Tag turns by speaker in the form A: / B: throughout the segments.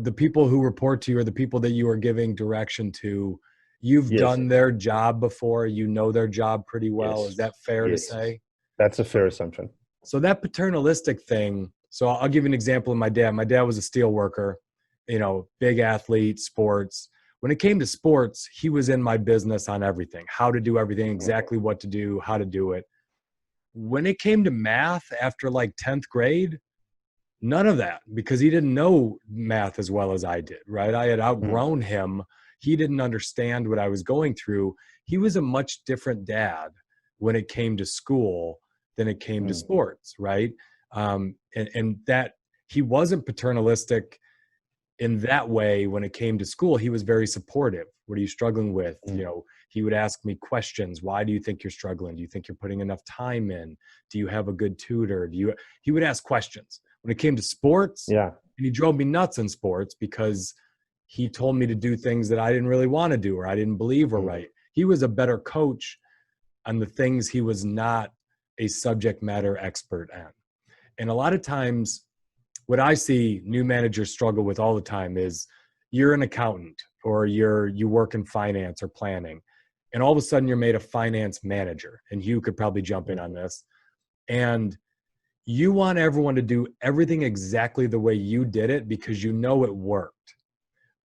A: the people who report to you, or the people that you are giving direction to, you've
B: Yes,
A: done their job before, you know their job pretty well. Is
B: yes,
A: that fair to
B: yes.
A: say?
B: That's a fair assumption.
A: So that paternalistic thing, so I'll give you an example of my dad. My dad was a steel worker, big athlete, sports. When it came to sports, he was in my business on everything, how to do everything, exactly what to do, how to do it. When it came to math after like 10th grade, none of that, because he didn't know math as well as I did, right? I had
B: Mm,
A: outgrown him. He didn't understand what I was going through. He was a much different dad when it came to school than it came to
B: mm,
A: sports, right? And that he wasn't paternalistic in that way. When it came to school, he was very supportive. What are you struggling with?
B: mm.
A: He would ask me questions. Why do you think you're struggling? Do you think you're putting enough time in? Do you have a good tutor? He would ask questions. When it came to sports,
B: Yeah.
A: and he drove me nuts in sports because he told me to do things that I didn't really want to do, or I didn't believe were
B: Mm,
A: right. He was a better coach on the things he was not a subject matter expert on. And a lot of times, what I see new managers struggle with all the time is, you're an accountant, or you work in finance or planning, and all of a sudden you're made a finance manager. And you could probably jump in
B: mm,
A: on this. And you want everyone to do everything exactly the way you did it because you know it worked.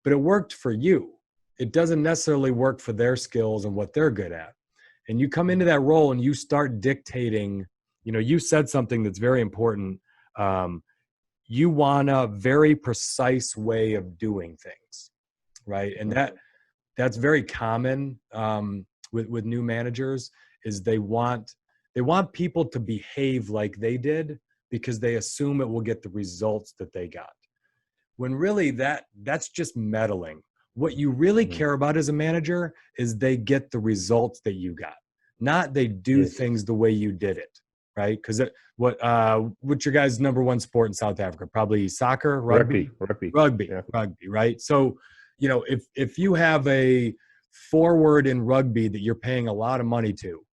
A: But it worked for you. It doesn't necessarily work for their skills and what they're good at. And you come into that role and you start dictating, you said something that's very important. Um, you want a very precise way of doing things, right? And
B: mm.
A: that's very common, with new managers, is they want people to behave like they did because they assume it will get the results that they got, when really that's just meddling. What you really
B: Mm.
A: care about as a manager is they get the results that you got, not they do
B: Yes.
A: things the way you did it, right? Because what's your guys' number one sport in South Africa? Probably soccer, rugby,
B: Rugby, rugby.
A: rugby,
B: Yeah.
A: rugby, right? So, if you have a forward in rugby that you're paying a lot of money to,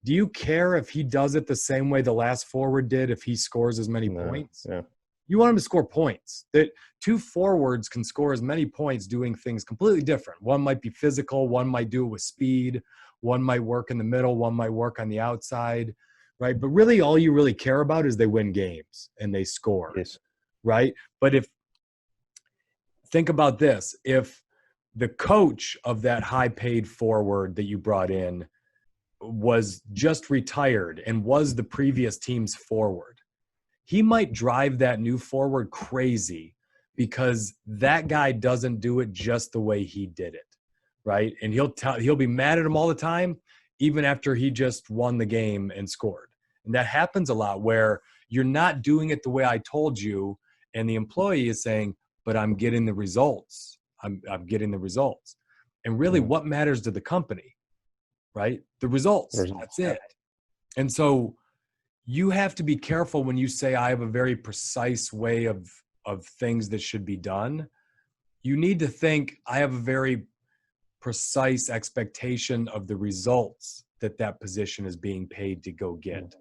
A: do you care if he does it the same way the last forward did, if he scores as many
B: No.
A: points?
B: Yeah.
A: You want him to score points. That two forwards can score as many points doing things completely different. One might be physical, one might do it with speed, one might work in the middle, one might work on the outside, right? But really, all you really care about is they win games and they score,
B: Yes.
A: right? But think about this, if the coach of that high paid forward that you brought in was just retired and was the previous team's forward, he might drive that new forward crazy because that guy doesn't do it just the way he did it, right? And he'll be mad at him all the time, even after he just won the game and scored. And that happens a lot, where you're not doing it the way I told you, and the employee is saying, but I'm getting the results. I'm getting the results. And really,
B: Mm.
A: what matters to the company, right? The results. That's
B: Results. Yeah.
A: it. And so you have to be careful when you say, I have a very precise way of things that should be done. You need to think, I have a very precise expectation of the results that position is being paid to go get.